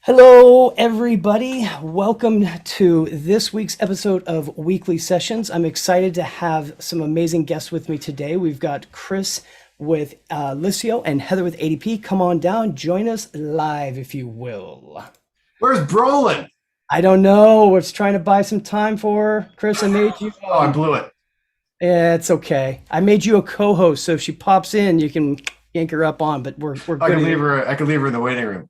Hello, everybody. Welcome to this week's episode of Weekly Sessions. I'm excited to have some amazing guests with me today. We've got Chris with Liscio and Heather with ADP. Come on down, join us live, if you will. Where's Brolin? I don't know. We're just trying to buy some time for her. Chris, I made you. Oh, I blew it. Yeah, it's okay. I made you a co-host, so if she pops in, you can yank her up on. But we're I good. could leave her. I could leave her in the waiting room.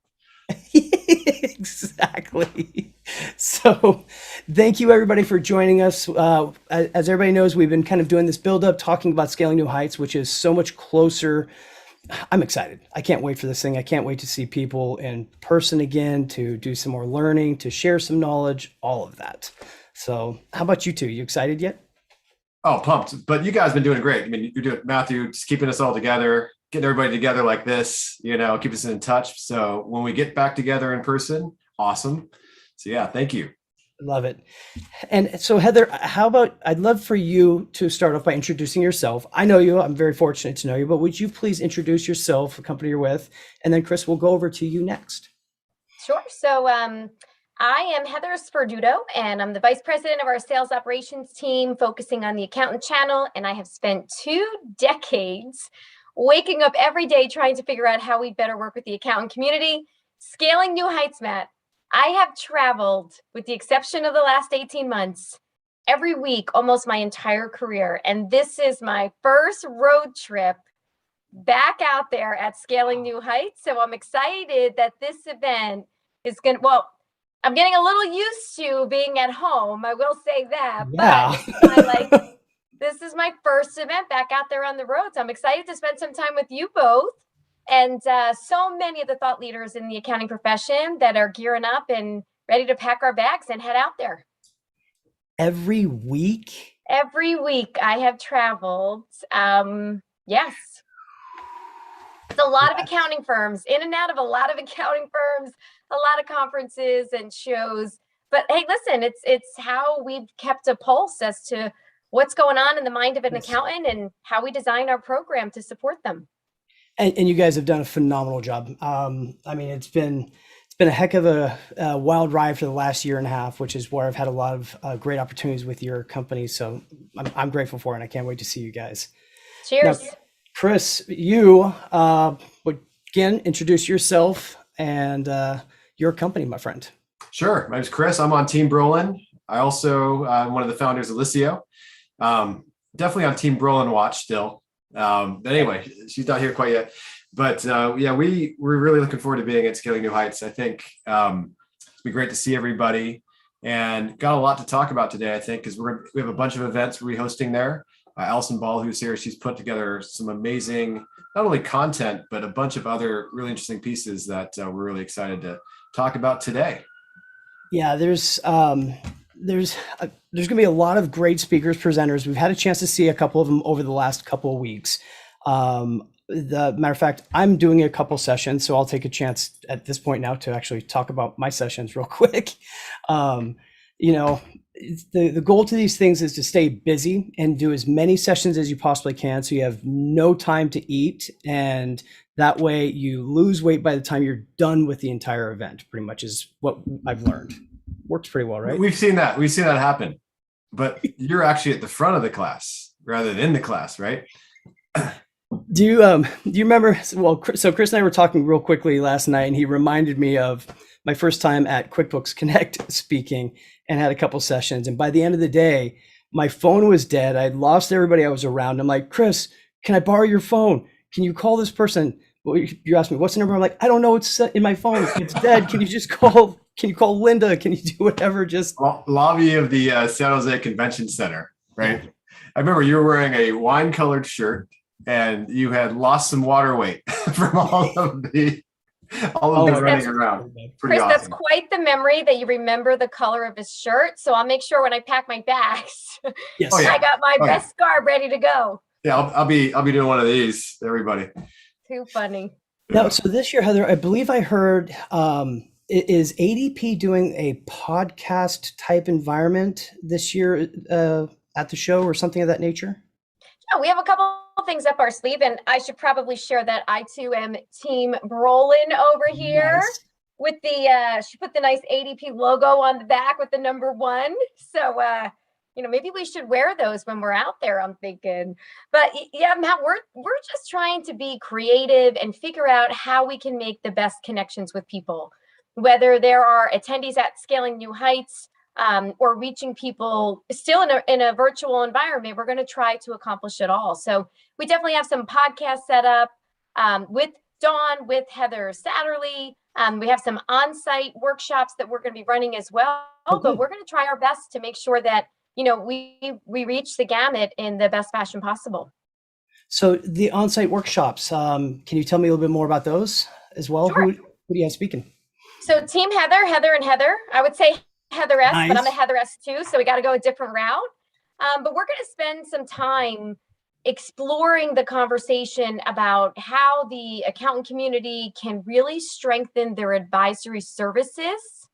Exactly. So, thank you everybody for joining us. As everybody knows, we've been kind of doing this build up, talking about scaling new heights, which is so much closer. I'm excited. I can't wait for this thing. I can't wait to see people in person again, to do some more learning, to share some knowledge, all of that. So, how about you two? You excited yet? Oh, pumped! But you guys been doing great. I mean, you're doing Matthew, just keeping us all together, getting everybody together like this. Keep us in touch. So when we get back together in person, awesome. So yeah, thank you. Love it. And so, Heather, how about I'd love for you to start off by introducing yourself. I know you, I'm very fortunate to know you, but would you please introduce yourself, the company you're with, and then Chris, we'll go over to you next. Sure. So I am Heather Sperduto, and I'm the vice president of our sales operations team, focusing on the accountant channel. And I have spent 2 decades waking up every day trying to figure out how we better work with the accountant community, scaling new heights, Matt. I have traveled, with the exception of the last 18 months, every week almost my entire career. And this is my first road trip back out there at Scaling New Heights. So I'm excited that this event is going to, well, I'm getting a little used to being at home. I will say that, Yeah. but this is my first event back out there on the roads. I'm excited to spend some time with you both and so many of the thought leaders in the accounting profession that are gearing up and ready to pack our bags and head out there. Every week? Every week I have traveled. Yes. It's a lot of accounting firms, in and out of a lot of accounting firms, a lot of conferences and shows. But hey, listen, it's how we've kept a pulse as to what's going on in the mind of an accountant and how we design our program to support them. And you guys have done a phenomenal job. I mean, it's been a heck of a wild ride for the last year and a half, which is where I've had a lot of great opportunities with your company. So I'm grateful for it, and I can't wait to see you guys. Cheers. Now, Chris, you would again introduce yourself and your company, my friend. Sure. My name's Chris. I'm on Team Brolin. I also am one of the founders of Liscio. Definitely on Team Brolin watch still. But anyway, she's not here quite yet. But yeah, we're really looking forward to being at Scaling New Heights. I think it'll be great to see everybody, and got a lot to talk about today, I think, because we have a bunch of events we're hosting there. Allison Ball, who's here, she's put together some amazing, not only content, but a bunch of other really interesting pieces that we're really excited to talk about today. Yeah, there's going to be a lot of great speakers, presenters. We've had a chance to see a couple of them over the last couple of weeks. The matter of fact, I'm doing a couple sessions, so I'll take a chance at this point now to actually talk about my sessions real quick. The goal to these things is to stay busy and do as many sessions as you possibly can, so you have no time to eat, and that way you lose weight by the time you're done with the entire event. Pretty much is what I've learned. Works pretty well, right? We've seen that happen, but you're actually at the front of the class rather than in the class, right? Do you remember? Well, so Chris and I were talking real quickly last night, and he reminded me of my first time at QuickBooks Connect speaking, and had a couple sessions. And by the end of the day, my phone was dead. I'd lost everybody I was around. I'm like, Chris, can I borrow your phone? Can you call this person? Well, you asked me, what's the number? I'm like, I don't know. It's in my phone. It's dead. Can you just call? Can you call Linda? Can you do whatever? Just lobby of the San Jose Convention Center, right? I remember you were wearing a wine-colored shirt, and you had lost some water weight from all of the running around. Chris, awesome. That's quite the memory that you remember the color of his shirt. So I'll make sure when I pack my bags, yes. I got my best garb ready to go. Yeah, I'll be doing one of these, everybody. Too funny. Now, so this year, Heather, I believe I heard, is ADP doing a podcast type environment this year at the show or something of that nature? Yeah, we have a couple things up our sleeve, and I should probably share that I too am Team Brolin over here. Nice. with the she put the nice ADP logo on the back with the number 1. So maybe we should wear those when we're out there, I'm thinking. But yeah, Matt, we're just trying to be creative and figure out how we can make the best connections with people, whether there are attendees at Scaling New Heights, or reaching people still in a virtual environment. We're going to try to accomplish it all. So we definitely have some podcasts set up with Dawn, with Heather Satterley. We have some on-site workshops that we're going to be running as well. But we're going to try our best to make sure that we reach the gamut in the best fashion possible. So the on-site workshops, can you tell me a little bit more about those as well? Sure. Who do you have speaking? So Team Heather and Heather. I would say Heather S, Nice. but I'm a Heather S too, so we got to go a different route. But we're going to spend some time exploring the conversation about how the accountant community can really strengthen their advisory services,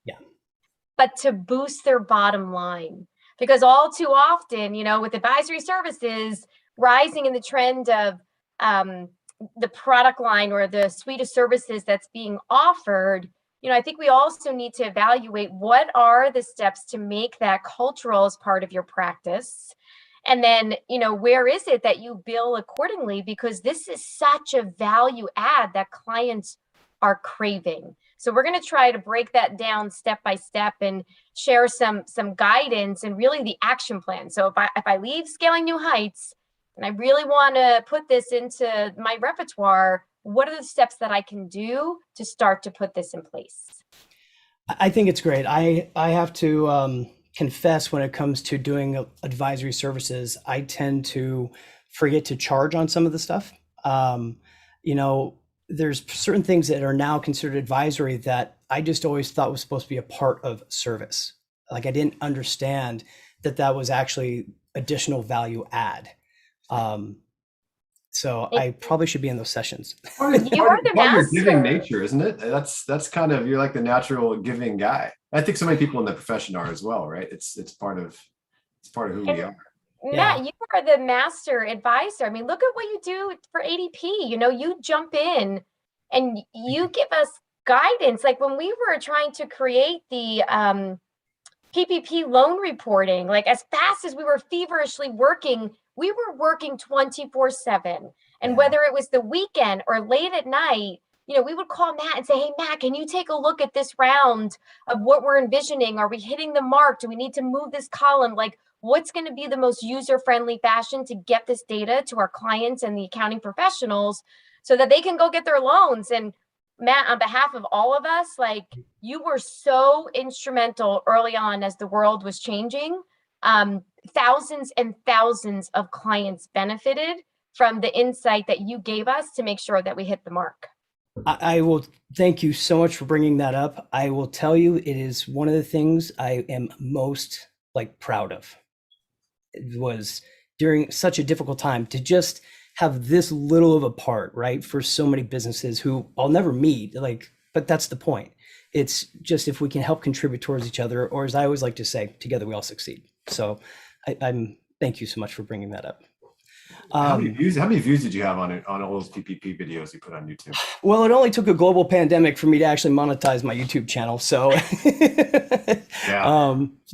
but to boost their bottom line. Because all too often, with advisory services rising in the trend of the product line or the suite of services that's being offered, I think we also need to evaluate what are the steps to make that cultural as part of your practice. And then, where is it that you bill accordingly? Because this is such a value add that clients are craving. So we're going to try to break that down step by step and share some guidance and really the action plan. So if I leave Scaling New Heights and I really want to put this into my repertoire, what are the steps that I can do to start to put this in place? I think it's great. I have to confess, when it comes to doing advisory services, I tend to forget to charge on some of the stuff. There's certain things that are now considered advisory that I just always thought was supposed to be a part of service. Like, I didn't understand that was actually additional value add. So I probably should be in those sessions. You are the Your master. giving nature, isn't it? That's kind of, you're like the natural giving guy. I think so many people in the profession are as well, right? It's part of who we are. Matt, you are the master advisor. I mean, look at what you do for ADP. You jump in and you give us guidance. Like when we were trying to create the PPP loan reporting, like as fast as we were feverishly working, we were working 24/7. And whether it was the weekend or late at night, we would call Matt and say, hey, Matt, can you take a look at this round of what we're envisioning? Are we hitting the mark? Do we need to move this column? Like, what's going to be the most user-friendly fashion to get this data to our clients and the accounting professionals so that they can go get their loans? And Matt, on behalf of all of us, like, you were so instrumental early on as the world was changing. Thousands and thousands of clients benefited from the insight that you gave us to make sure that we hit the mark. I will thank you so much for bringing that up. I will tell you, it is one of the things I am most proud of. It was during such a difficult time to just have this little of a part, right? For so many businesses who I'll never meet, but that's the point. It's just, if we can help contribute towards each other, or as I always like to say, together we all succeed. So I'm thank you so much for bringing that up. How many views did you have on all those PPP videos you put on YouTube? Well, it only took a global pandemic for me to actually monetize my YouTube channel. So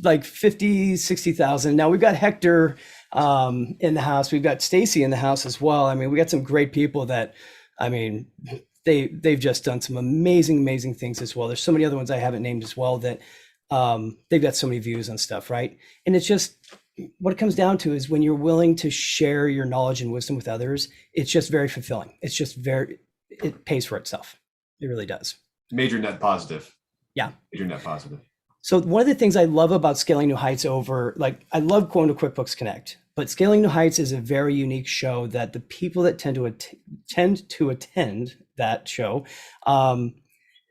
like 50, 60,000. Now we've got Hector in the house. We've got Stacy in the house as well. I mean, we got some great people that, they've just done some amazing things as well. There's so many other ones I haven't named as well that they've got so many views on stuff, right? And it's just, what it comes down to is when you're willing to share your knowledge and wisdom with others, it's just very fulfilling. It's just it pays for itself. It really does. Major net positive. Yeah. Major net positive. So one of the things I love about Scaling New Heights I love going to QuickBooks Connect, but Scaling New Heights is a very unique show that the people that tend to attend that show,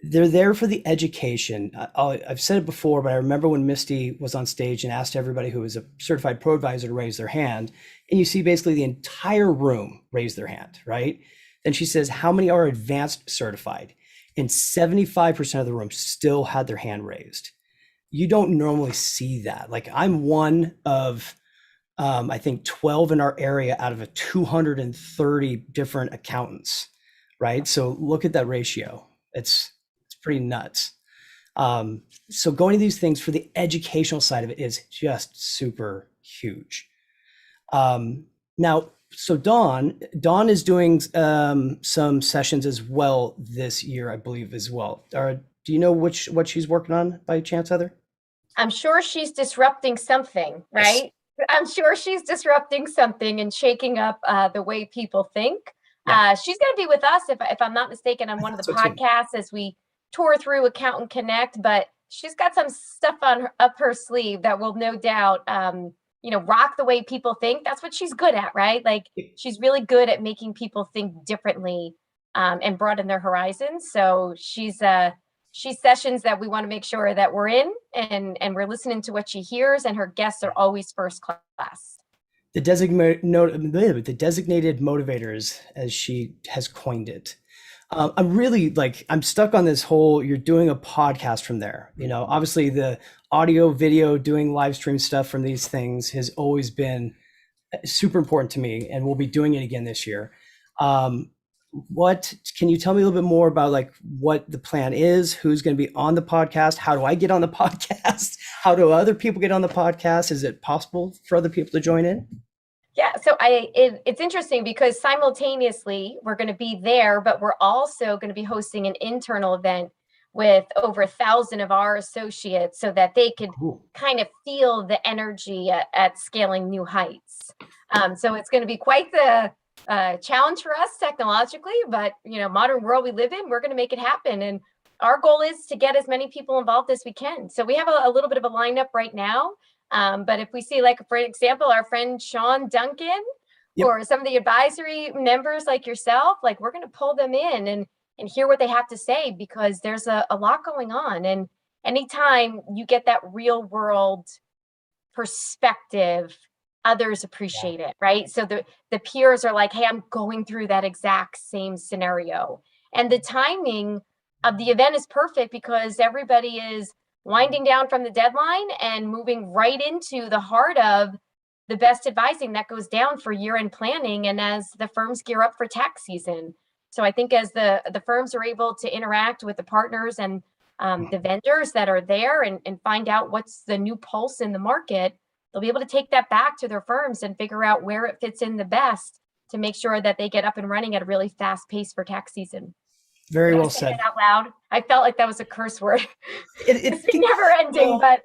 they're there for the education. I've said it before, but I remember when Misty was on stage and asked everybody who was a certified pro advisor to raise their hand, and you see basically the entire room raise their hand, right? Then she says, how many are advanced certified? And 75% of the room still had their hand raised. You don't normally see that. Like, I'm one of, I think 12 in our area out of a 230 different accountants, right? So look at that ratio. It's pretty nuts. So going to these things for the educational side of it is just super huge. Now, so Dawn is doing some sessions as well this year, I believe, as well. Do you know what she's working on by chance, Heather? I'm sure she's disrupting something, right? Yes. I'm sure she's disrupting something and shaking up the way people think. Yeah. She's going to be with us, if I'm not mistaken, on one of the podcasts as we tour through Accountant Connect. But she's got some stuff up her sleeve that will no doubt, rock the way people think. That's what she's good at, right? Like, she's really good at making people think differently and broaden their horizons. So she's sessions that we want to make sure that we're in and we're listening to what she hears, and her guests are always first class. The designated motivators, as she has coined it. I'm stuck on this whole, you're doing a podcast from there. Obviously the audio, video, doing live stream stuff from these things has always been super important to me, and we'll be doing it again this year. What can you tell me a little bit more about, like, what the plan is, who's going to be on the podcast? How do I get on the podcast? How do other people get on the podcast? Is it possible for other people to join in? Yeah, so it's interesting because simultaneously we're going to be there, but we're also going to be hosting an internal event with over 1,000 of our associates so that they could kind of feel the energy at scaling new heights. So it's going to be quite the challenge for us technologically, but modern world we live in, we're going to make it happen. And our goal is to get as many people involved as we can. So we have a little bit of a lineup right now. But if we see, like, for example, our friend Sean Duncan, yep, or some of the advisory members like yourself, like, we're going to pull them in and hear what they have to say, because there's a lot going on. And anytime you get that real world perspective, others appreciate it, right? So the peers are like, hey, I'm going through that exact same scenario. And the timing of the event is perfect because everybody is winding down from the deadline and moving right into the heart of the best advising that goes down for year-end planning and as the firms gear up for tax season. So I think as the firms are able to interact with the partners and the vendors that are there and find out what's the new pulse in the market, they'll be able to take that back to their firms and figure out where it fits in the best to make sure that they get up and running at a really fast pace for tax season. Very well said. Out loud. I felt like that was a curse word. It's never ending, but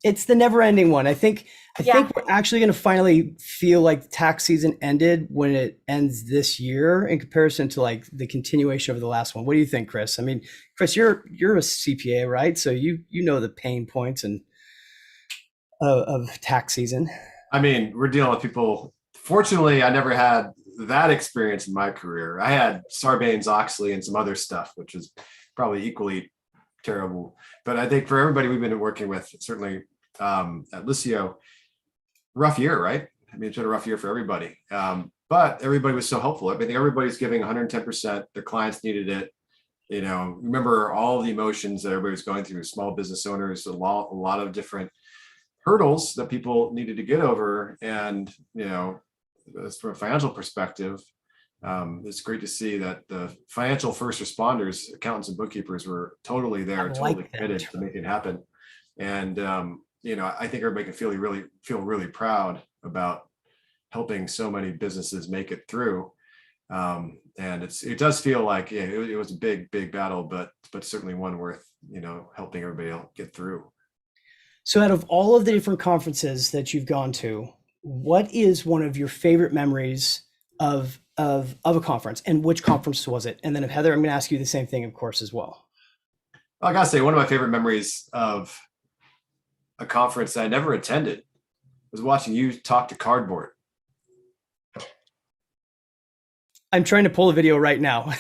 it's the never ending one. I think we're actually going to finally feel like tax season ended when it ends this year in comparison to, like, the continuation of the last one. What do you think, Chris? I mean, Chris, you're a CPA, right? So you know the pain points and of tax season. I mean, we're dealing with people. Fortunately, I never had that experience in my career. I had Sarbanes-Oxley and some other stuff, which is probably equally terrible. But I think for everybody we've been working with, certainly at Liscio, rough year, right? I mean, it's been a rough year for everybody. But everybody was so helpful. I think everybody's giving 110%. Their clients needed it. Remember all the emotions that everybody was going through, small business owners, a lot of different hurdles that people needed to get over. And, from a financial perspective, it's great to see that the financial first responders, accountants and bookkeepers, were totally there, totally committed to make it happen. And, I think everybody can feel really proud about helping so many businesses make it through. And it does feel like, it was a big battle, but certainly one worth, helping everybody get through. So out of all of the different conferences that you've gone to, what is one of your favorite memories of a conference, and which conference was it? And then, Heather, I'm going to ask you the same thing, of course, as well. I gotta say, one of my favorite memories of a conference that I never attended was watching you talk to cardboard. I'm trying to pull a video right now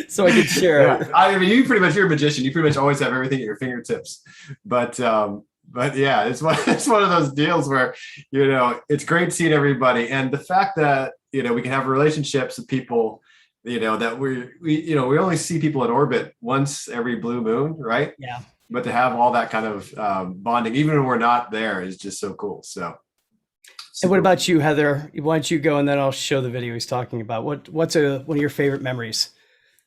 so I can share. Yeah. I mean, you're a magician. You pretty much always have everything at your fingertips. But yeah, it's one of those deals where, it's great seeing everybody. And the fact that, we can have relationships with people, that we only see people in orbit once every blue moon, right? Yeah. But to have all that kind of bonding, even when we're not there, is just so cool. So. And what about you, Heather? Why don't you go, and then I'll show the video he's talking about. What's one of your favorite memories?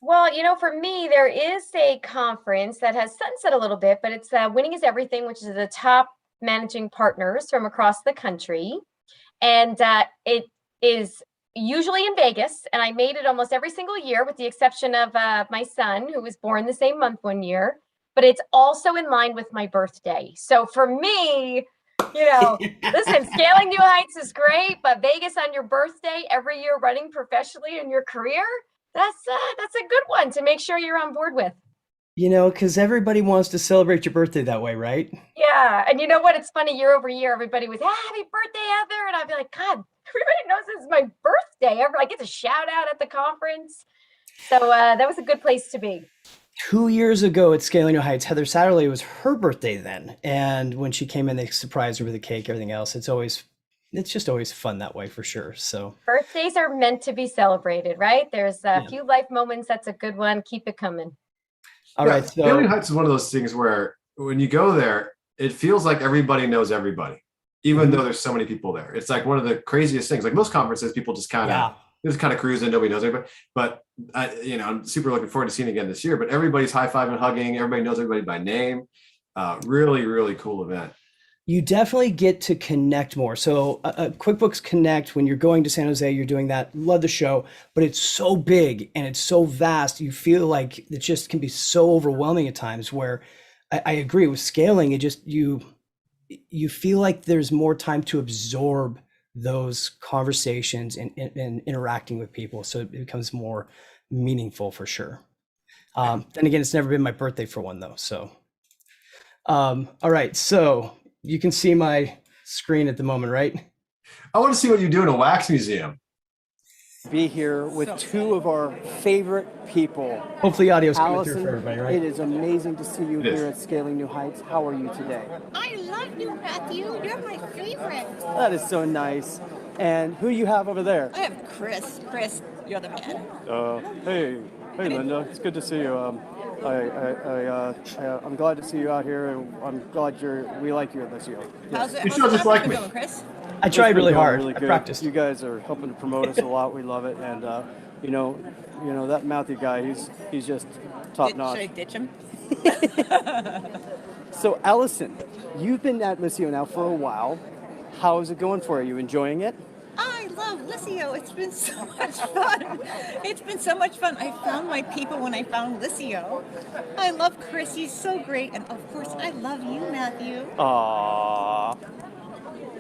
Well, for me, there is a conference that has sunset a little bit, but it's Winning is Everything, which is the top managing partners from across the country. And it is usually in Vegas. And I made it almost every single year, with the exception of my son, who was born the same month one year. But it's also in line with my birthday. So for me, listen, scaling new heights is great, but Vegas on your birthday every year, running professionally in your career, that's a good one to make sure you're on board with. Because everybody wants to celebrate your birthday that way, right? Yeah. And you know what? It's funny, year over year, everybody was, happy birthday, Heather. And I'd be like, God, everybody knows this is my birthday. I get a shout out at the conference. So that was a good place to be. 2 years ago at Scaling New Heights, Heather Satterley, was her birthday then. And when she came in, they surprised her with a cake, everything else. It's just always fun that way for sure. So birthdays are meant to be celebrated, right? There's a few life moments. That's a good one. Keep it coming. All right. So Scaling Heights is one of those things where when you go there, it feels like everybody knows everybody, even though there's so many people there. It's like one of the craziest things. Like most conferences, people just kind of cruise in, nobody knows anybody. But I'm super looking forward to seeing it again this year. But everybody's high fiving, hugging. Everybody knows everybody by name. Really, really cool event. You definitely get to connect more. So QuickBooks Connect, when you're going to San Jose, you're doing that. Love the show, but it's so big and it's so vast. You feel like it just can be so overwhelming at times, where I agree with scaling. It just, you feel like there's more time to absorb those conversations and interacting with people. So it becomes more meaningful for sure. Then again, it's never been my birthday for one though. So, all right. So you can see my screen at the moment, right? I want to see what you do in a wax museum. Be here with two of our favorite people. Hopefully audio's coming through Allison, for everybody, right? it is amazing to see you here at Scaling New Heights. How are you today? I love you, Matthew. You're my favorite. That is so nice. And who you have over there? I have Chris. Chris, you're the man. Hey, Linda. It's good to see you. I'm glad to see you out here, and I'm glad we like you at Liscio. How's it? You should just like me. Going, Chris? I tried really hard. Really I good. practiced. You guys are helping to promote us a lot. We love it, and that Matthew guy, he's just top notch. Should I ditch him? So, Allison, you've been at Liscio now for a while. How is it going for you? Are you enjoying it? I love Liscio. It's been so much fun. It's been so much fun. I found my people when I found Liscio. I love Chris. He's so great. And of course, I love you, Matthew. Aww.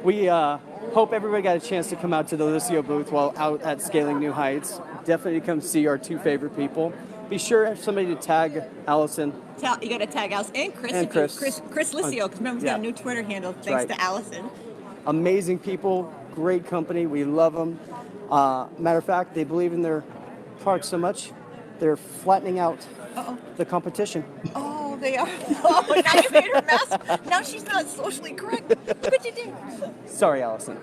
We hope everybody got a chance to come out to the Liscio booth while out at Scaling New Heights. Definitely come see our two favorite people. Be sure to have somebody to tag Allison. You got to tag Allison and Chris. And Chris. Chris Liscio, because remember, he's got a new Twitter handle thanks to Allison. Amazing people, great company. We love them. Matter of fact, they believe in their product so much, they're flattening out the competition. Oh, they are. Oh, now you made her mess. Now she's not socially correct. Look what you did. Sorry, Allison.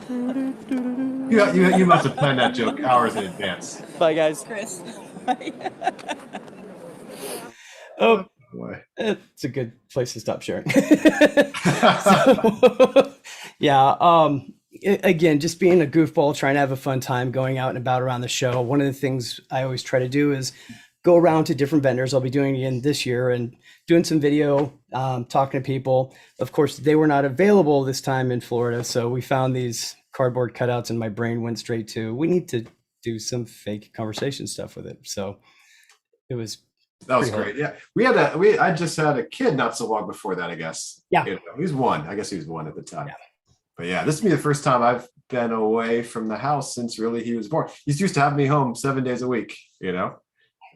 You must have planned that joke hours in advance. Bye, guys. Chris. Oh, Boy. it's a good place to stop sharing. So, yeah. Again, just being a goofball, trying to have a fun time, going out and about around the show. One of the things I always try to do is go around to different vendors. I'll be doing it again this year and doing some video, talking to people. Of course, they were not available this time in Florida, so we found these cardboard cutouts, and my brain went straight to, we need to do some fake conversation stuff with it. So it was. That was great. Yeah, I just had a kid not so long before that. I guess. Yeah. He was one. I guess he was one at the time. Yeah. But yeah, this is me the first time I've been away from the house since really he was born. He used to have me home 7 days a week. For the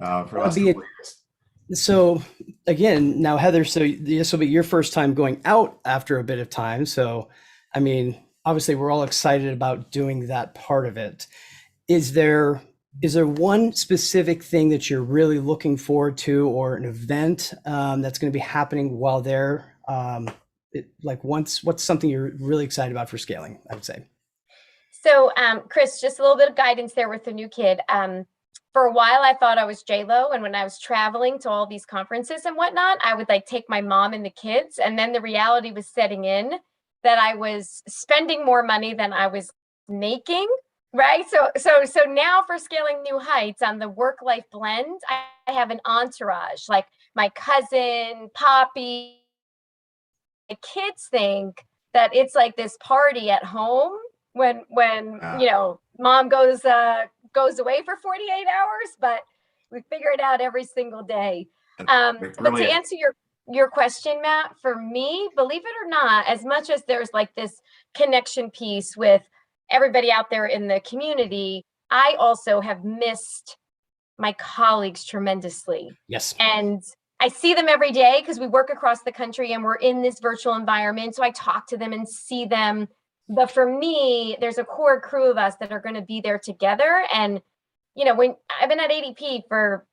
last couple of years. So again, now Heather, so this will be your first time going out after a bit of time. So, I mean, obviously we're all excited about doing that part of it. Is there one specific thing that you're really looking forward to, or an event that's going to be happening while there? What's something you're really excited about for scaling, I would say? So, Chris, just a little bit of guidance there with the new kid. For a while, I thought I was J-Lo. And when I was traveling to all these conferences and whatnot, I would take my mom and the kids. And then the reality was setting in that I was spending more money than I was making. Right. So now for Scaling New Heights on the work-life blend, I have an entourage, like my cousin, Poppy. My kids think that it's like this party at home when mom goes away for 48 hours, but we figure it out every single day. But to Brilliant. answer your question, Matt, for me, believe it or not, as much as there's like this connection piece with everybody out there in the community, I also have missed my colleagues tremendously. Yes. And I see them every day because we work across the country and we're in this virtual environment. So I talk to them and see them. But for me, there's a core crew of us that are going to be there together. And, when I've been at ADP for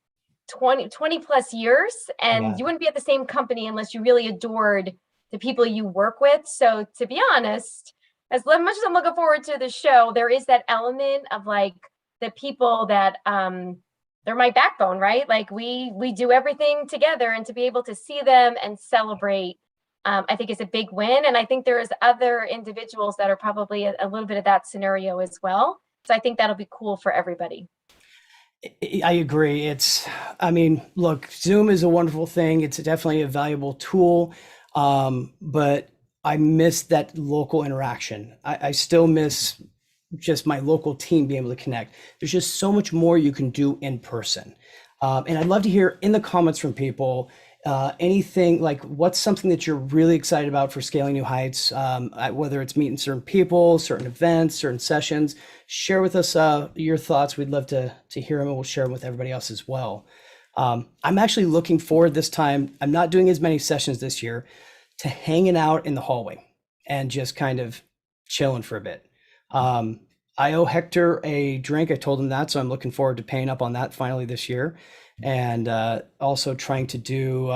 20 plus years, and you wouldn't be at the same company unless you really adored the people you work with. So to be honest, as much as I'm looking forward to the show, there is that element of like the people that, they're my backbone, right? Like we do everything together, and to be able to see them and celebrate, I think is a big win. And I think there's other individuals that are probably a little bit of that scenario as well. So I think that'll be cool for everybody. I agree. Look, Zoom is a wonderful thing. It's definitely a valuable tool. But I miss that local interaction. I still miss just my local team being able to connect. There's just so much more you can do in person. And I'd love to hear in the comments from people, anything like what's something that you're really excited about for Scaling New Heights, whether it's meeting certain people, certain events, certain sessions. Share with us your thoughts. We'd love to hear them, and we'll share them with everybody else as well. I'm actually looking forward this time. I'm not doing as many sessions this year, to hanging out in the hallway and just kind of chilling for a bit. I owe Hector a drink. I told him that, so I'm looking forward to paying up on that finally this year. And also trying to do,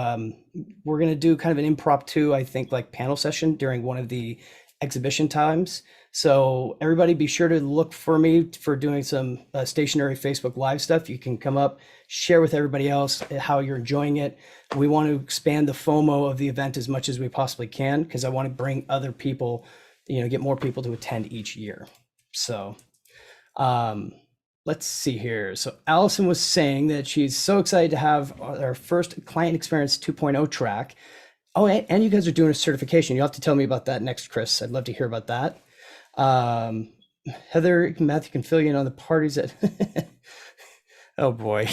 we're going to do kind of an impromptu, I think, like panel session during one of the exhibition times. So everybody be sure to look for me for doing some stationary Facebook Live stuff. You can come up, share with everybody else how you're enjoying it. We want to expand the FOMO of the event as much as we possibly can, because I want to bring other people, get more people to attend each year. So let's see here. So Allison was saying that she's so excited to have our first Client Experience 2.0 track. Oh, and you guys are doing a certification. You'll have to tell me about that next, Chris. I'd love to hear about that. Heather, Matthew can fill you in on the parties that oh boy.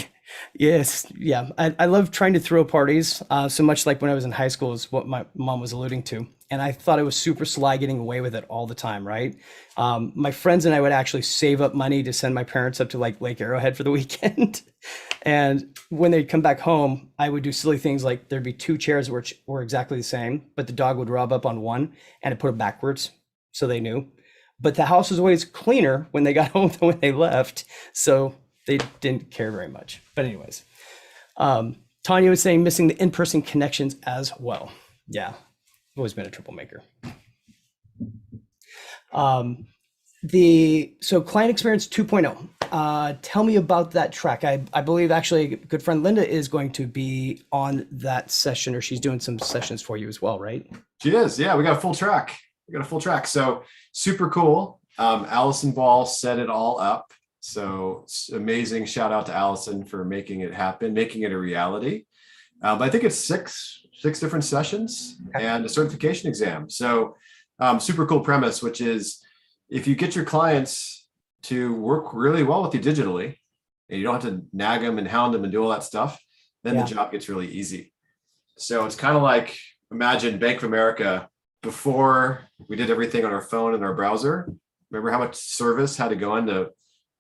Yes. Yeah. I love trying to throw parties, so much like when I was in high school is what my mom was alluding to. And I thought I was super sly getting away with it all the time, right? My friends and I would actually save up money to send my parents up to like Lake Arrowhead for the weekend. And when they'd come back home, I would do silly things like there'd be two chairs which were exactly the same, but the dog would rub up on one and I'd put it backwards so they knew. But the house was always cleaner when they got home than when they left. So they didn't care very much. But anyways, Tanya was saying missing the in-person connections as well. Yeah, always been a troublemaker. So Client Experience 2.0, tell me about that track. I believe actually good friend Linda is going to be on that session, or she's doing some sessions for you as well, right? She is. Yeah, we got a full track. So super cool. Allison Ball set it all up. So amazing. Shout out to Allison for making it happen, making it a reality. But I think it's six different sessions and a certification exam. So super cool premise, which is if you get your clients to work really well with you digitally, and you don't have to nag them and hound them and do all that stuff, then the job gets really easy. So it's kind of like, imagine Bank of America before we did everything on our phone and our browser. Remember how much service had to go into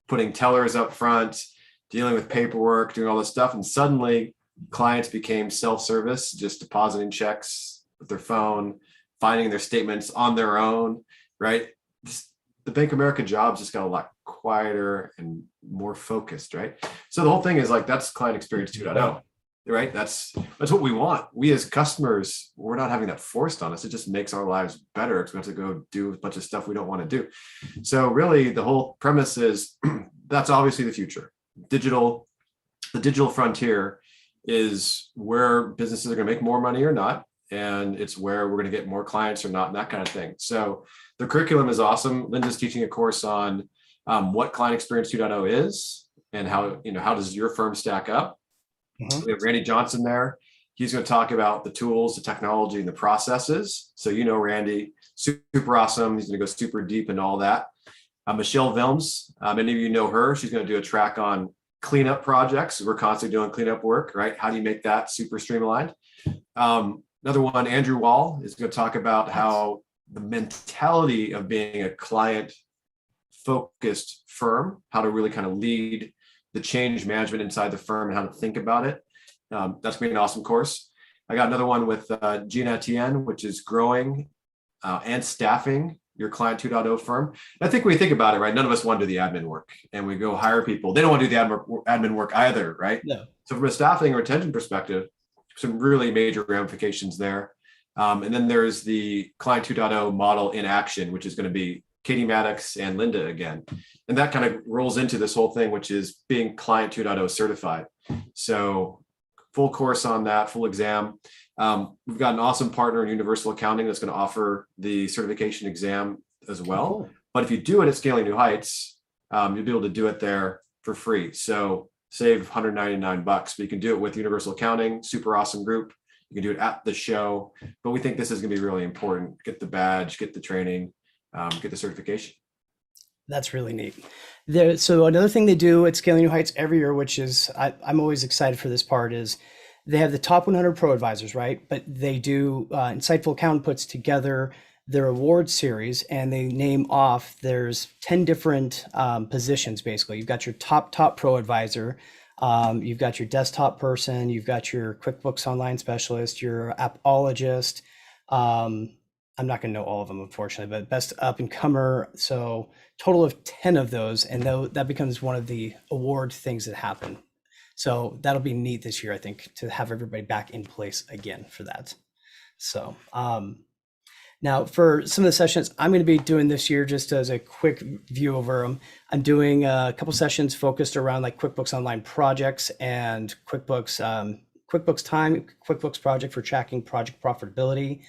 putting tellers up front, dealing with paperwork, doing all this stuff. And suddenly clients became self-service, just depositing checks with their phone, finding their statements on their own, right? The Bank of America jobs just got a lot quieter and more focused, right? So the whole thing is like, that's Client Experience 2.0, right? That's what we want. We as customers, we're not having that forced on us. It just makes our lives better because we have to go do a bunch of stuff we don't want to do. So really the whole premise is that's obviously the future. The digital frontier is where businesses are going to make more money or not. And it's where we're going to get more clients or not, and that kind of thing. So the curriculum is awesome. Linda's teaching a course on what Client Experience 2.0 is and how, how does your firm stack up. We have Randy Johnson there. He's going to talk about the tools, the technology, and the processes. So, Randy, super awesome. He's going to go super deep into all that. Michelle Vilms, many of you know her. She's going to do a track on cleanup projects. We're constantly doing cleanup work, right? How do you make that super streamlined? Another one, Andrew Wall, is going to talk about how the mentality of being a client-focused firm, how to really kind of lead the change management inside the firm and how to think about it. That's going to be an awesome course. I got another one with Gina Etienne, which is growing and staffing your Client 2.0 firm. And I think when you think about it, right, none of us want to do the admin work, and we go hire people. They don't want to do the admin work either, right? No. So from a staffing or retention perspective, some really major ramifications there. And then there's the Client 2.0 model in action, which is going to be Katie Maddox and Linda again. And that kind of rolls into this whole thing, which is being Client 2.0 certified. So full course on that, full exam. We've got an awesome partner in Universal Accounting that's going to offer the certification exam as well. Cool. But if you do it at Scaling New Heights, you'll be able to do it there for free. So save $199, but you can do it with Universal Accounting, super awesome group. You can do it at the show, but we think this is going to be really important. Get the badge, get the training, get the certification. That's really neat. So another thing they do at Scaling New Heights every year, which is I'm always excited for this part, is they have the top 100 pro advisors, right? But they do Insightful Accountant puts together their award series, and they name off. There's 10 different positions basically. You've got your top pro advisor. You've got your desktop person. You've got your QuickBooks Online specialist. Your appologist. I'm not going to know all of them, unfortunately, but best up and comer. So total of 10 of those. And that becomes one of the award things that happen. So that'll be neat this year, I think, to have everybody back in place again for that. So now for some of the sessions I'm going to be doing this year, just as a quick view over them, I'm doing a couple sessions focused around like QuickBooks Online projects and QuickBooks Time, QuickBooks project for tracking project profitability.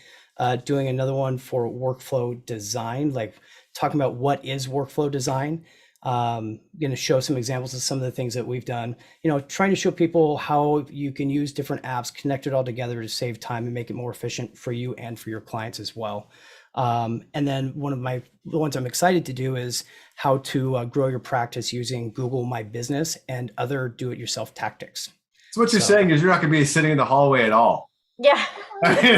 Doing another one for workflow design, like talking about what is workflow design. Going to show some examples of some of the things that we've done, trying to show people how you can use different apps, connect it all together to save time and make it more efficient for you and for your clients as well. And then the ones I'm excited to do is how to grow your practice using Google My Business and other do-it-yourself tactics. So what you're saying is you're not going to be sitting in the hallway at all. Yeah. I mean,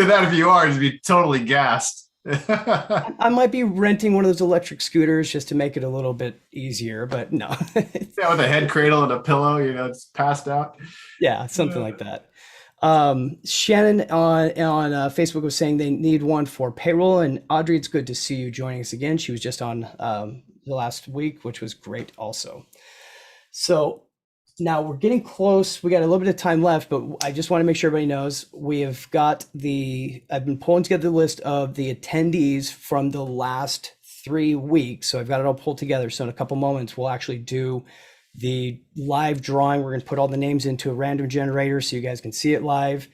that if you are, you'd be totally gassed. I might be renting one of those electric scooters just to make it a little bit easier, but no. Yeah, with a head cradle and a pillow, it's passed out. Yeah, something like that. Shannon on Facebook was saying they need one for payroll, and Audrey, it's good to see you joining us again. She was just on the last week, which was great also. So now we're getting close. We got a little bit of time left, but I just want to make sure everybody knows we have got I've been pulling together the list of the attendees from the last 3 weeks. So I've got it all pulled together. So in a couple moments, we'll actually do the live drawing. We're going to put all the names into a random generator so you guys can see it live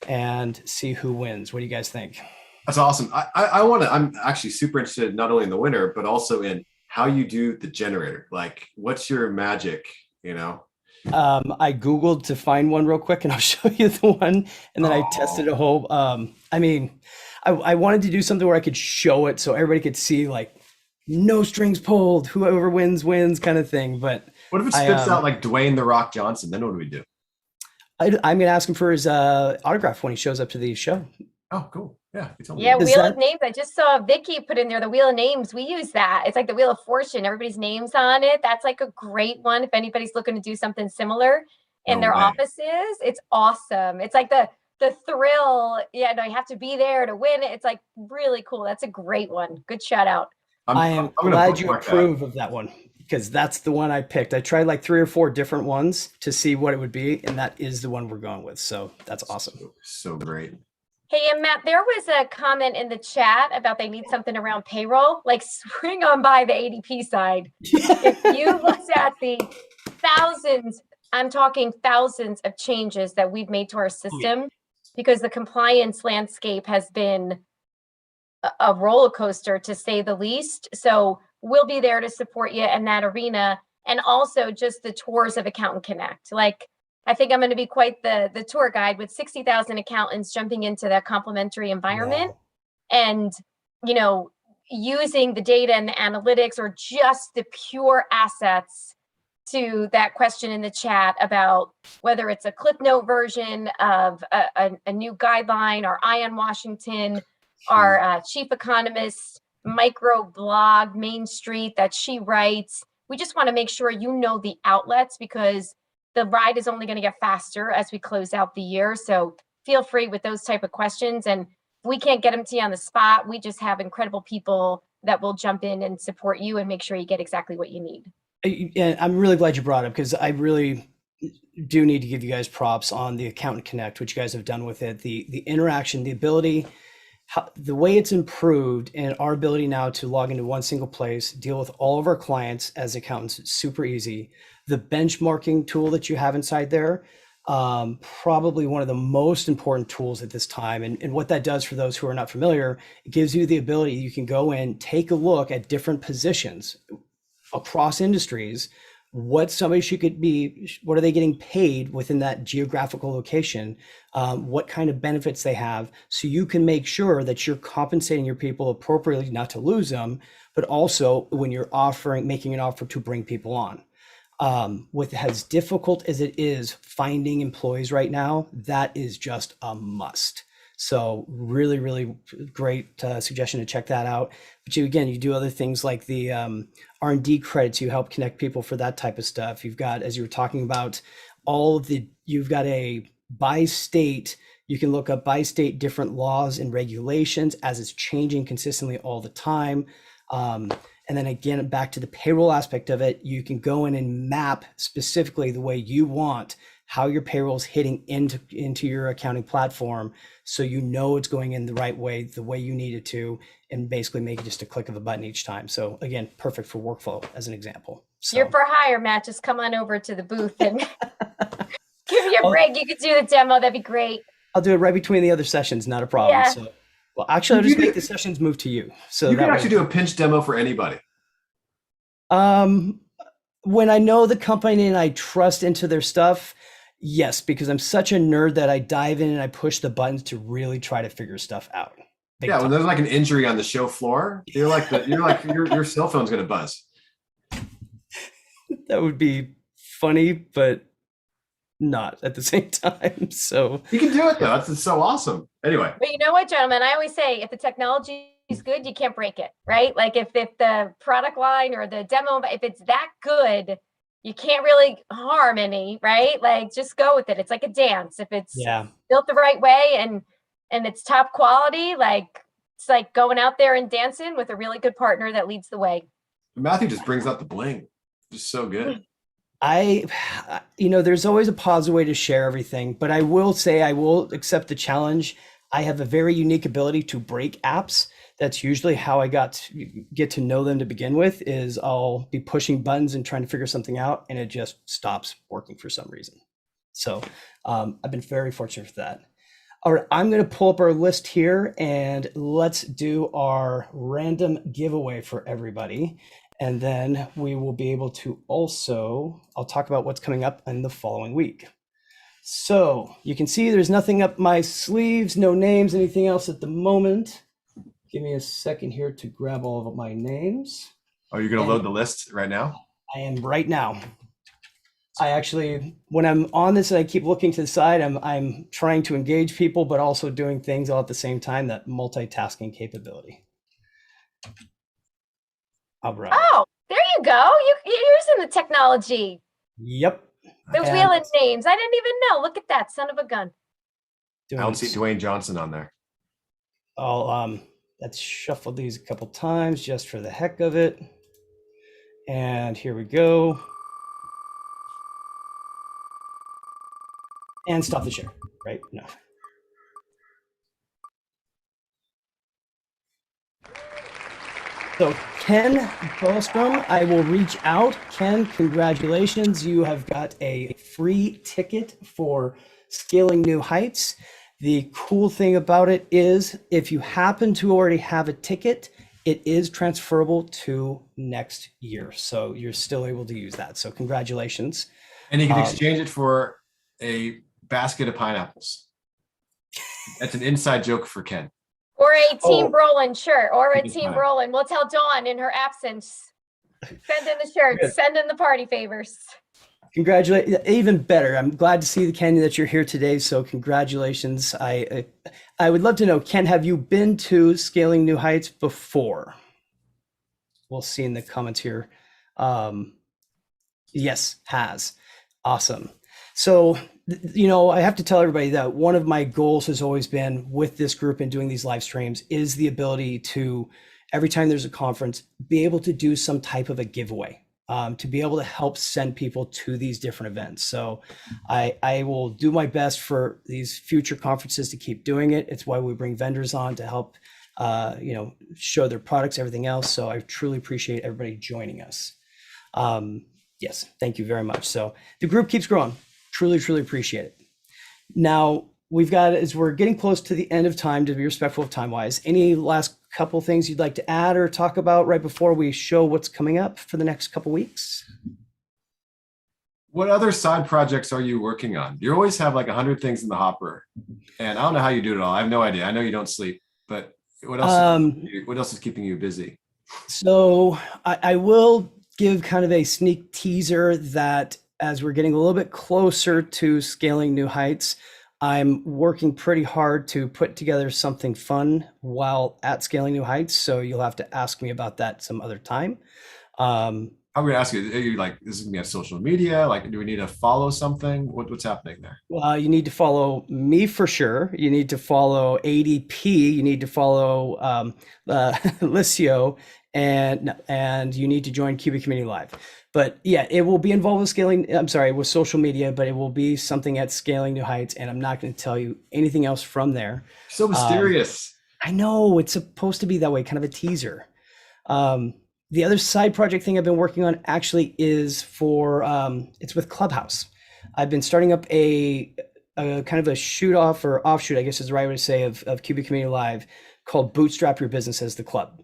and see who wins. What do you guys think? That's awesome. I'm actually super interested not only in the winner, but also in how you do the generator. Like, what's your magic, I Googled to find one real quick and I'll show you the one. And then I tested a whole, I wanted to do something where I could show it so everybody could see, like, no strings pulled, whoever wins kind of thing. But what if it spits out like Dwayne "The Rock" Johnson? Then what do we do? I'm going to ask him for his autograph when he shows up to the show. Oh, cool. Yeah. Yeah, Wheel of Names. I just saw Vicky put in there the Wheel of Names. We use that. It's like the Wheel of Fortune. Everybody's name's on it. That's like a great one if anybody's looking to do something similar in their offices. It's awesome. It's like the thrill. Yeah, no, you have to be there to win it. It's like really cool. That's a great one. Good shout out. I am glad you approve of that one, because that's the one I picked. I tried like 3 or 4 different ones to see what it would be, and that is the one we're going with. So that's awesome. So great. Hey, and Matt, there was a comment in the chat about they need something around payroll. Like, swing on by the ADP side. If you looked at the thousands, I'm talking thousands of changes that we've made to our system, because the compliance landscape has been a roller coaster, to say the least. So we'll be there to support you in that arena. And also just the tours of Accountant Connect. Like, I think I'm going to be quite the tour guide with 60,000 accountants jumping into that complimentary environment. Wow. And, using the data and the analytics, or just the pure assets, to that question in the chat about whether it's a clip note version of a new guideline, our Ian Washington, our chief economist micro blog, Main Street, that she writes. We just want to make sure the outlets, because the ride is only going to get faster as we close out the year. So feel free with those type of questions. And if we can't get them to you on the spot, we just have incredible people that will jump in and support you and make sure you get exactly what you need. And I'm really glad you brought it up, because I really do need to give you guys props on the Accountant Connect, which you guys have done with it. The interaction, the ability, the way it's improved, and our ability now to log into one single place, deal with all of our clients as accountants, it's super easy. The benchmarking tool that you have inside there, probably one of the most important tools at this time. And what that does, for those who are not familiar, it gives you the ability, you can go in, take a look at different positions across industries, what somebody what are they getting paid within that geographical location, what kind of benefits they have, so you can make sure that you're compensating your people appropriately, not to lose them, but also when you're making an offer to bring people on. With as difficult as it is finding employees right now, that is just a must. So really, really great suggestion to check that out. But you do other things like the R&D credits. You help connect people for that type of stuff. You've got, as you were talking about, you've got a by state. You can look up by state different laws and regulations as it's changing consistently all the time. And then again, back to the payroll aspect of it, you can go in and map specifically the way you want how your payroll is hitting into your accounting platform, so it's going in the right way, the way you need it to, and basically make it just a click of a button each time. So again, perfect for workflow as an example. So, you're for hire, Matt. Just come on over to the booth and give me a break. You could do the demo. That'd be great. I'll do it right between the other sessions, not a problem. Yeah. So, well, actually, I'll just make the sessions move to you. So you can actually do a pinch demo for anybody. When I know the company and I trust into their stuff, yes, because I'm such a nerd that I dive in and I push the buttons to really try to figure stuff out. Yeah, when there's like an injury on the show floor, you're like your cell phone's gonna buzz. That would be funny, but not at the same time. So you can do it though. That's so awesome. Anyway. But you know what, gentlemen? I always say, if the technology is good, you can't break it, right? Like if the product line or the demo, if it's that good, you can't really harm any, right? Like just go with it. It's like a dance. If it's built the right way and it's top quality, like it's like going out there and dancing with a really good partner that leads the way. Matthew just brings out the bling. Just so good. There's always a positive way to share everything, but I will say I will accept the challenge. I have a very unique ability to break apps. That's usually how I get to know them to begin with, is I'll be pushing buttons and trying to figure something out, and it just stops working for some reason. So I've been very fortunate for that. All right, I'm going to pull up our list here, and let's do our random giveaway for everybody. And then we will be able to I'll talk about what's coming up in the following week. So you can see there's nothing up my sleeves, no names, anything else at the moment. Give me a second here to grab all of my names. Oh, you're going to load the list right now? I am right now. I actually, when I'm on this and I keep looking to the side, I'm trying to engage people, but also doing things all at the same time, that multitasking capability. All right. Oh, there you go. You're using the technology. Yep. The wheel of names. I didn't even know. Look at that, son of a gun. I don't see Dwayne Johnson on there. Let's shuffle these a couple times just for the heck of it. And here we go. And stop the share, right? No. So Ken Bostrom, I will reach out. Ken, congratulations. You have got a free ticket for Scaling New Heights. The cool thing about it is, if you happen to already have a ticket, it is transferable to next year. So you're still able to use that. So congratulations. And you can exchange it for a basket of pineapples. That's an inside joke for Ken. Or a Team Oh. Brolin shirt, or a It's Team fine. Brolin. We'll tell Dawn in her absence. Send in the shirts, Good. send in the party favors. Congratulate, even better. I'm glad to see, Ken, that you're here today. So congratulations. I would love to know, Ken, have you been to Scaling New Heights before? We'll see in the comments here. Yes, has. Awesome. So, I have to tell everybody that one of my goals has always been with this group and doing these live streams is the ability to, every time there's a conference, be able to do some type of a giveaway, to be able to help send people to these different events. So I will do my best for these future conferences to keep doing it. It's why we bring vendors on to help, show their products, everything else. So I truly appreciate everybody joining us. Yes, thank you very much. So the group keeps growing. Truly, truly appreciate it. Now as we're getting close to the end of time, to be respectful of time wise, any last couple things you'd like to add or talk about right before we show what's coming up for the next couple weeks? What other side projects are you working on? You always have like 100 things in the hopper, and I don't know how you do it all. I have no idea. I know you don't sleep, but what else is keeping you busy? So I will give kind of a sneak teaser that as we're getting a little bit closer to Scaling New Heights, I'm working pretty hard to put together something fun while at Scaling New Heights. So you'll have to ask me about that some other time. I'm going to ask you, are you like, this is going to be on social media? Like, do we need to follow something? What's happening there? Well, you need to follow me for sure. You need to follow ADP. You need to follow Liscio, and you need to join Cubic Community Live. But yeah, it will be involved with social media, but it will be something at Scaling New Heights, and I'm not going to tell you anything else from there. So mysterious. I know, it's supposed to be that way, kind of a teaser. The other side project thing I've been working on actually is it's with Clubhouse. I've been starting up a kind of a shoot off or offshoot, I guess is the right way to say, of Cubic Community Live, called Bootstrap Your Business as the Club.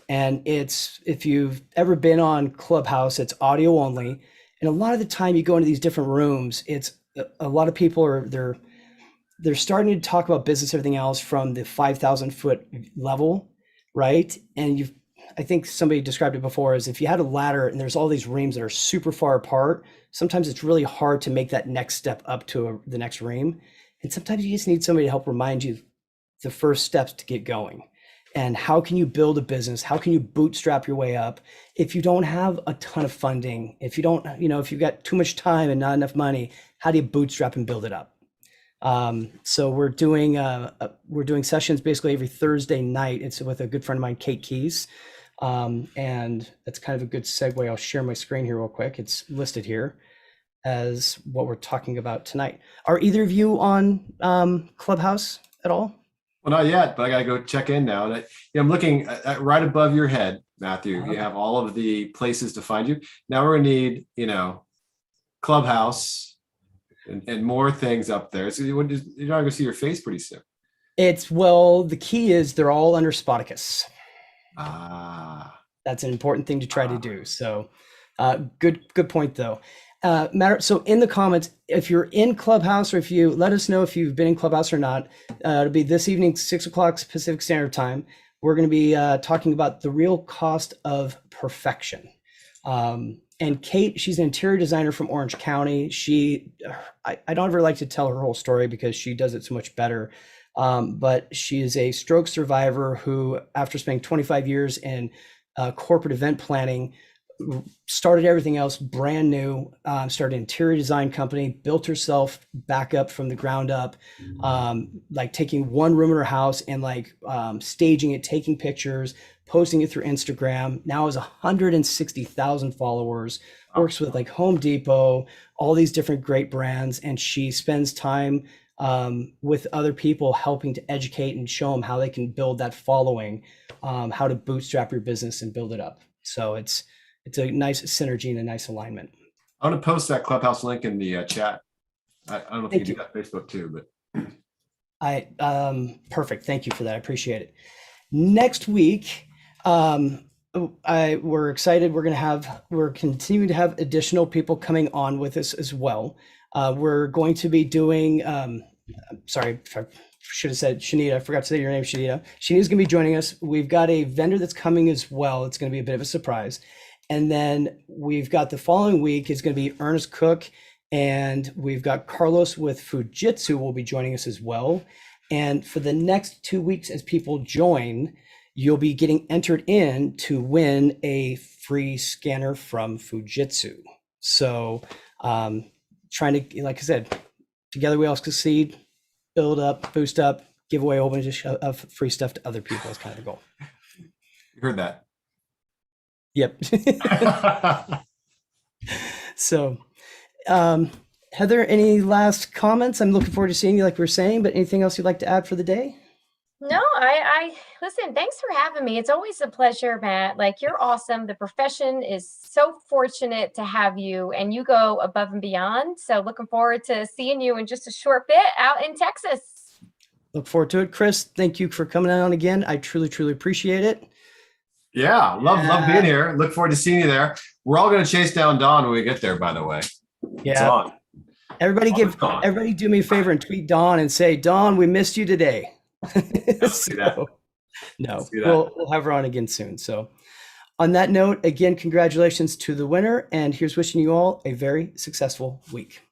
And if you've ever been on Clubhouse, it's audio only. And a lot of the time you go into these different rooms, it's a lot of people they're starting to talk about business, everything else from the 5,000 foot level, right? And I think somebody described it before as if you had a ladder and there's all these reams that are super far apart, sometimes it's really hard to make that next step up to the next ream. And sometimes you just need somebody to help remind you the first steps to get going. And how can you build a business? How can you bootstrap your way up if you don't have a ton of funding? If you don't, if you've got too much time and not enough money, how do you bootstrap and build it up? So we're doing sessions basically every Thursday night. It's with a good friend of mine, Kate Keys. And that's kind of a good segue. I'll share my screen here real quick. It's listed here as what we're talking about tonight. Are either of you on Clubhouse at all? Well, not yet, but I got to go check in now. I'm looking at right above your head, Matthew. You have all of the places to find you. Now we're going to need, Clubhouse and more things up there. So you're not going to see your face pretty soon. The key is they're all under Spoticus. That's an important thing to try to do. So good point though. So in the comments, if you're in Clubhouse, or if you let us know if you've been in Clubhouse or not, it'll be this evening, 6 o'clock Pacific Standard Time. We're going to be talking about the real cost of perfection. And Kate, she's an interior designer from Orange County. I don't ever like to tell her whole story because she does it so much better. But she is a stroke survivor who, after spending 25 years in corporate event planning, started everything else brand new, started an interior design company, built herself back up from the ground up, like taking one room in her house and staging it, taking pictures, posting it through Instagram. Now has 160,000 followers, works with like Home Depot, all these different great brands. And she spends time with other people helping to educate and show them how they can build that following, how to bootstrap your business and build it up. So it's a nice synergy and a nice alignment. I'm going to post that Clubhouse link in the chat. I don't know if you can do that Facebook too, but Perfect. Thank you for that. I appreciate it. Next week, We're excited. We're continuing to have additional people coming on with us as well. We're going to be doing, sorry, I should have said Shanita. I forgot to say your name, Shanita. Shanita's going to be joining us. We've got a vendor that's coming as well. It's going to be a bit of a surprise. And then we've got the following week is going to be Ernest Cook, and we've got Carlos with Fujitsu will be joining us as well. And for the next 2 weeks, as people join, you'll be getting entered in to win a free scanner from Fujitsu. So trying to, like I said, together we all succeed, build up, boost up, give away a whole bunch of free stuff to other people is kind of the goal. You heard that. Yep. So, Heather, any last comments? I'm looking forward to seeing you like we were saying, but anything else you'd like to add for the day? No, I listen, thanks for having me. It's always a pleasure, Matt. Like, you're awesome. The profession is so fortunate to have you, and you go above and beyond. So looking forward to seeing you in just a short bit out in Texas. Look forward to it. Chris, thank you for coming on again. I truly, truly appreciate it. Yeah, love being here. Look forward to seeing you there. We're all going to chase down Dawn when we get there, by the way. Yeah. It's on. Everybody do me a favor and tweet Dawn and say, Dawn, we missed you today. See that. No, we'll have her on again soon. So on that note, again, congratulations to the winner, and here's wishing you all a very successful week.